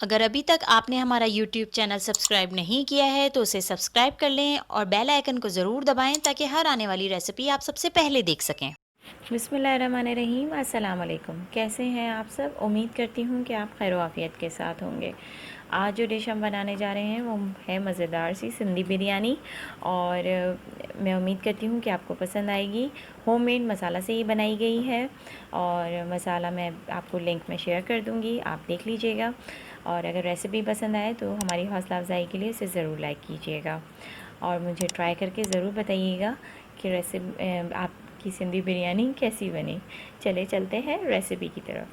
अगर अभी तक आपने हमारा यूट्यूब चैनल सब्सक्राइब नहीं किया है तो उसे सब्सक्राइब कर लें और बेल आइकन को ज़रूर दबाएं ताकि हर आने वाली रेसिपी आप सबसे पहले देख सकें। बिस्मिल्लाहिर्रहमानिर्रहीम, अस्सलाम वालेकुम। कैसे हैं आप सब? उम्मीद करती हूँ कि आप खैर आफियत के साथ होंगे। आज जो डिश हम बनाने जा रहे हैं वो है मज़ेदार सी सिंधी बिरयानी, और मैं उम्मीद करती हूँ कि आपको पसंद आएगी। होममेड मसाला से ही बनाई गई है, और मसाला मैं आपको लिंक में शेयर कर दूँगी, आप देख लीजिएगा। और अगर रेसिपी पसंद आए तो हमारी हौसला अफजाई के लिए इसे ज़रूर लाइक कीजिएगा, और मुझे ट्राई करके ज़रूर बताइएगा कि रेसिपी आपकी सिंधी बिरयानी कैसी बनी। चले चलते हैं रेसिपी की तरफ।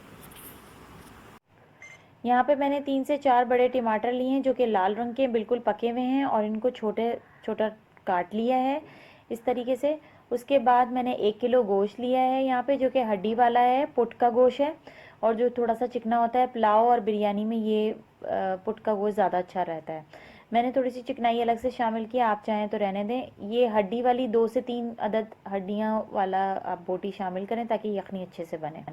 यहाँ पे मैंने 3 से 4 बड़े टमाटर लिए हैं जो कि लाल रंग के बिल्कुल पके हुए हैं, और इनको छोटा काट लिया है इस तरीके से। उसके बाद मैंने 1 किलो गोश्त लिया है यहाँ पे, जो कि हड्डी वाला है, पुट का गोश्त है, और जो थोड़ा सा चिकना होता है। पुलाव और बिरयानी में ये पुट का गोश्त ज़्यादा अच्छा रहता है। मैंने थोड़ी सी चिकनाई अलग से शामिल किया, आप चाहें तो रहने दें। ये हड्डी वाली 2 से 3 अदद हड्डियाँ वाला आप बोटी शामिल करें ताकि यखनी अच्छे से बने।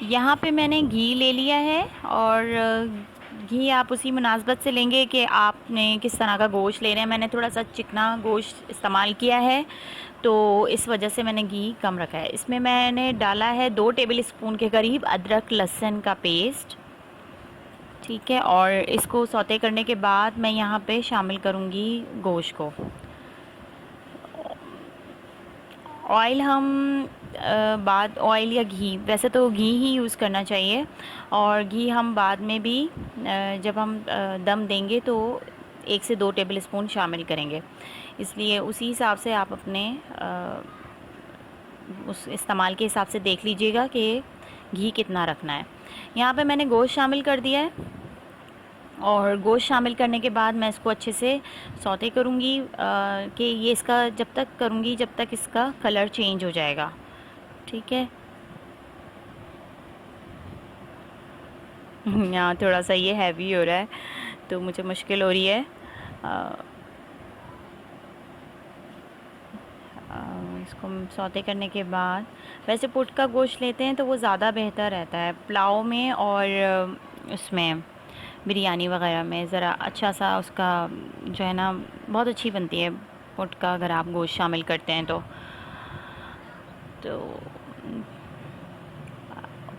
यहाँ पे मैंने घी ले लिया है, और घी आप उसी मुनासबत से लेंगे कि आपने किस तरह का गोश्त ले रहे हैं। मैंने थोड़ा सा चिकना गोश्त इस्तेमाल किया है, तो इस वजह से मैंने घी कम रखा है। इसमें मैंने डाला है 2 टेबल स्पून के करीब अदरक लहसुन का पेस्ट, ठीक है। और इसको सौते करने के बाद मैं यहाँ पे शामिल करूँगी गोश्त को। ऑयल हम बाद ऑयल या घी, वैसे तो घी ही यूज़ करना चाहिए, और घी हम बाद में भी जब हम दम देंगे तो 1 से 2 टेबल स्पून शामिल करेंगे। इसलिए उसी हिसाब से आप अपने उस इस्तेमाल के हिसाब से देख लीजिएगा कि घी कितना रखना है। यहाँ पे मैंने गोश्त शामिल कर दिया है, और गोश्त शामिल करने के बाद मैं इसको अच्छे से सौते करूँगी कि ये इसका जब तक करूँगी जब तक इसका कलर चेंज हो जाएगा, ठीक है। यहाँ थोड़ा सा ये हैवी हो रहा है तो मुझे मुश्किल हो रही है। इसको सौते करने के बाद, वैसे पुट का गोश्त लेते हैं तो वो ज़्यादा बेहतर रहता है पुलाव में, और उसमें बिरयानी वगैरह में ज़रा अच्छा सा उसका जो है ना बहुत अच्छी बनती है पुट का, अगर आप गोश्त शामिल करते हैं तो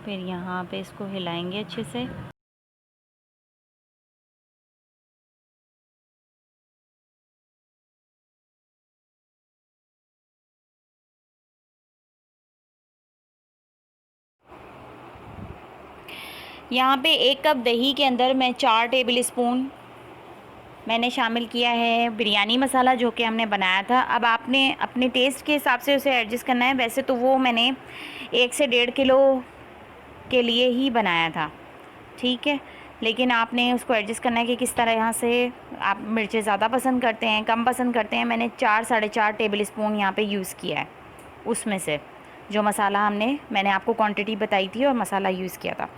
फिर यहाँ पे इसको हिलाएंगे अच्छे से। यहाँ पे 1 कप दही के अंदर मैं 4 टेबल स्पून मैंने शामिल किया है बिरयानी मसाला, जो कि हमने बनाया था। अब आपने अपने टेस्ट के हिसाब से उसे एडजस्ट करना है। वैसे तो वो मैंने 1 से 1.5 किलो के लिए ही बनाया था, ठीक है, लेकिन आपने उसको एडजस्ट करना है कि किस तरह यहाँ से आप मिर्चें ज़्यादा पसंद करते हैं, कम पसंद करते हैं। मैंने 4 साढ़े 4 टेबल स्पून यहाँ पे यूज़ किया है उसमें से, जो मसाला मैंने आपको क्वांटिटी बताई थी और मसाला यूज़ किया था।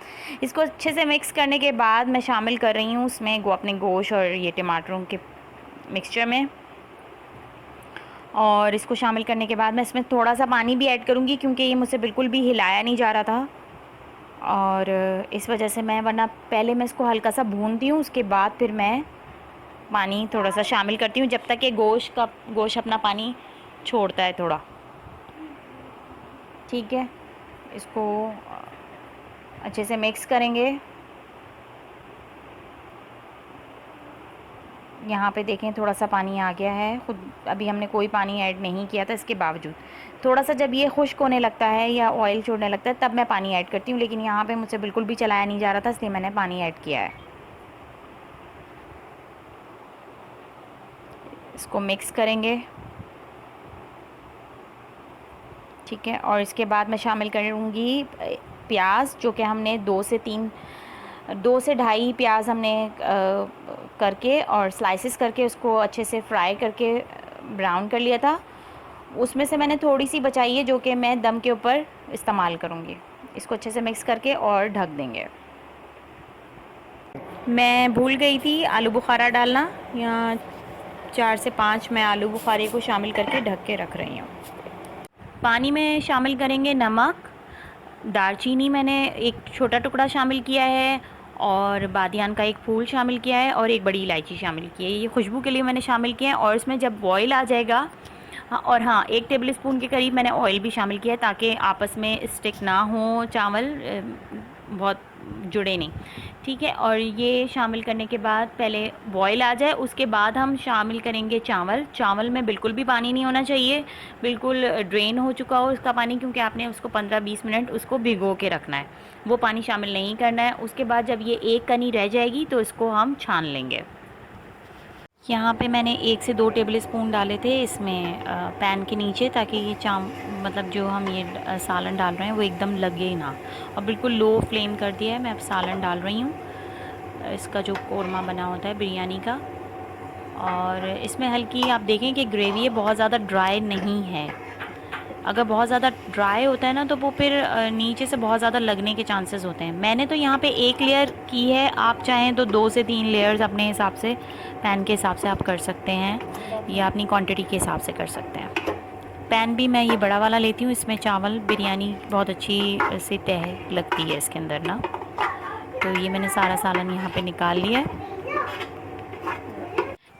इसको अच्छे से मिक्स करने के बाद मैं शामिल कर रही हूँ उसमें अपने गोश्त और ये टमाटरों के मिक्सचर में, और इसको शामिल करने के बाद मैं इसमें थोड़ा सा पानी भी ऐड करूँगी क्योंकि ये मुझसे बिल्कुल भी हिलाया नहीं जा रहा था, और इस वजह से वरना पहले मैं इसको हल्का सा भूनती हूँ, उसके बाद फिर मैं पानी थोड़ा सा शामिल करती हूँ जब तक ये गोश्त अपना पानी छोड़ता है थोड़ा, ठीक है। इसको अच्छे से मिक्स करेंगे। यहाँ पे देखें थोड़ा सा पानी आ गया है खुद, अभी हमने कोई पानी ऐड नहीं किया था। इसके बावजूद थोड़ा सा जब ये खुश्क होने लगता है या ऑयल छोड़ने लगता है तब मैं पानी ऐड करती हूँ, लेकिन यहाँ पे मुझसे बिल्कुल भी चलाया नहीं जा रहा था, इसलिए मैंने पानी ऐड किया है। इसको मिक्स करेंगे, ठीक है। और इसके बाद मैं शामिल करूँगी प्याज, जो कि हमने 2 से 2.5 प्याज हमने करके और स्लाइसेस करके उसको अच्छे से फ्राई करके ब्राउन कर लिया था। उसमें से मैंने थोड़ी सी बचाई है जो कि मैं दम के ऊपर इस्तेमाल करूँगी। इसको अच्छे से मिक्स करके और ढक देंगे। मैं भूल गई थी आलू बुखारा डालना, यहाँ 4 से 5 मैं आलू बुखारे को शामिल करके ढक के रख रही हूँ। पानी में शामिल करेंगे नमक, दालचीनी मैंने एक छोटा टुकड़ा शामिल किया है, और बादियान का एक फूल शामिल किया है और एक बड़ी इलायची शामिल की है। ये खुशबू के लिए मैंने शामिल किया है। और इसमें जब बॉईल आ जाएगा, हाँ, और हाँ, 1 टेबल स्पून के करीब मैंने ऑयल भी शामिल किया है ताकि आपस में स्टिक ना हो चावल, बहुत जुड़े नहीं, ठीक है। और ये शामिल करने के बाद पहले बॉईल आ जाए, उसके बाद हम शामिल करेंगे चावल। चावल में बिल्कुल भी पानी नहीं होना चाहिए, बिल्कुल ड्रेन हो चुका हो उसका पानी, क्योंकि आपने उसको 15-20 मिनट उसको भिगो के रखना है, वो पानी शामिल नहीं करना है। उसके बाद जब ये एक कनी रह जाएगी तो इसको हम छान लेंगे। यहाँ पे मैंने 1 से 2 टेबल स्पून डाले थे इसमें पैन के नीचे, ताकि ये मतलब जो हम ये सालन डाल रहे हैं वो एकदम लगे ना। और बिल्कुल लो फ्लेम कर दिया है, मैं अब सालन डाल रही हूँ, इसका जो कोरमा बना होता है बिरयानी का। और इसमें हल्की आप देखें कि ग्रेवी बहुत ज़्यादा ड्राई नहीं है। अगर बहुत ज़्यादा ड्राई होता है ना तो वो फिर नीचे से बहुत ज़्यादा लगने के चांसेस होते हैं। मैंने तो यहाँ पे 1 लेयर की है, आप चाहें तो 2 से 3 लेयर्स अपने हिसाब से, पैन के हिसाब से आप कर सकते हैं, या अपनी क्वांटिटी के हिसाब से कर सकते हैं। पैन भी मैं ये बड़ा वाला लेती हूँ, इसमें चावल बिरयानी बहुत अच्छी से तह लगती है इसके अंदर ना। तो ये मैंने सारा सालन यहाँ पे निकाल लिया है।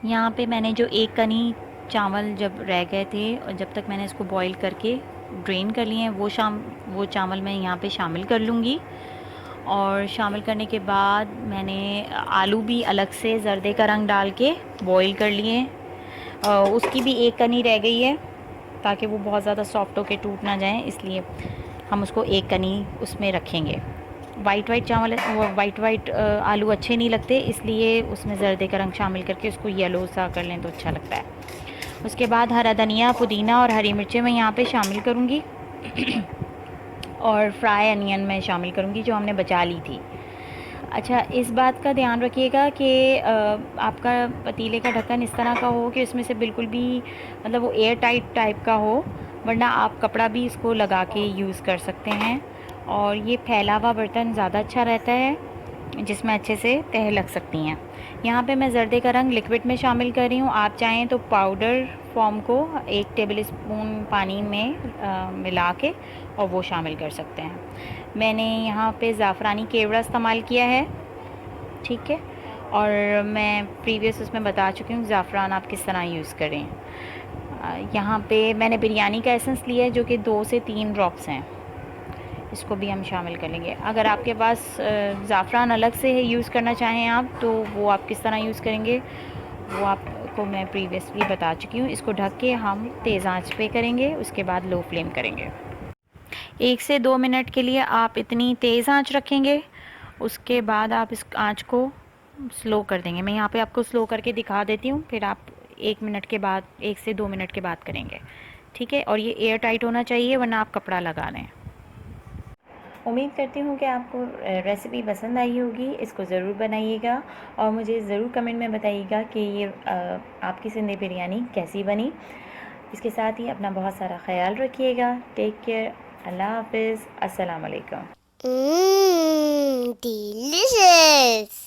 यहाँ पे मैंने जो 1 कनी चावल जब रह गए थे और जब तक मैंने इसको बॉईल करके ड्रेन कर लिए हैं, वो चावल मैं यहाँ पे शामिल कर लूँगी। और शामिल करने के बाद मैंने आलू भी अलग से जर्दे का रंग डाल के बॉईल कर लिए। उसकी भी 1 कनी रह गई है, ताकि वो बहुत ज़्यादा सॉफ्ट होके टूट ना जाए, इसलिए हम उसको 1 कनी उसमें रखेंगे। वाइट आलू अच्छे नहीं लगते, इसलिए उसमें जर्दे का रंग शामिल करके उसको येलो सा कर लें तो अच्छा लगता है। उसके बाद हरा धनिया, पुदीना और हरी मिर्चें मैं यहाँ पे शामिल करूँगी और फ्राई अनियन मैं शामिल करूँगी जो हमने बचा ली थी। अच्छा, इस बात का ध्यान रखिएगा कि आपका पतीले का ढक्कन इस तरह का हो कि उसमें से बिल्कुल भी, मतलब वो एयर टाइप का हो, वरना आप कपड़ा भी इसको लगा के यूज़ कर सकते हैं। और ये फैला हुआ बर्तन ज़्यादा अच्छा रहता है, जिसमें अच्छे से तह लग सकती हैं। यहाँ पे मैं जर्दे का रंग लिक्विड में शामिल कर रही हूँ, आप चाहें तो पाउडर फॉर्म को 1 टेबल स्पून पानी में मिला के और वो शामिल कर सकते हैं। मैंने यहाँ पे ज़ाफ़रानी केवड़ा इस्तेमाल किया है, ठीक है। और मैं प्रीवियस उसमें बता चुकी हूँ ज़ाफ़रान आप किस तरह यूज़ करें। यहाँ पे मैंने बिरयानी का एसेंस लिया है जो कि 2 से 3 ड्रॉप्स हैं, इसको भी हम शामिल कर लेंगे। अगर आपके पास ज़ाफ़रान अलग से यूज़ करना चाहें आप, तो वो आप किस तरह यूज़ करेंगे वो आपको मैं प्रीवियसली बता चुकी हूँ। इसको ढक के हम तेज़ आंच पे करेंगे, उसके बाद लो फ्लेम करेंगे। 1 से 2 मिनट के लिए आप इतनी तेज़ आंच रखेंगे, उसके बाद आप इस आंच को स्लो कर देंगे। मैं यहाँ पे आपको स्लो करके दिखा देती हूँ, फिर आप 1 मिनट के बाद, 1 से 2 मिनट के बाद करेंगे, ठीक है। और ये एयर टाइट होना चाहिए, वरना आप कपड़ा लगा लें। उम्मीद करती हूँ कि आपको रेसिपी पसंद आई होगी। इसको ज़रूर बनाइएगा और मुझे ज़रूर कमेंट में बताइएगा कि ये आपकी सिंधी बिरयानी कैसी बनी। इसके साथ ही अपना बहुत सारा ख्याल रखिएगा। Take care. अल्लाह हाफिज़। अस्सलाम वालेकुम। Delicious.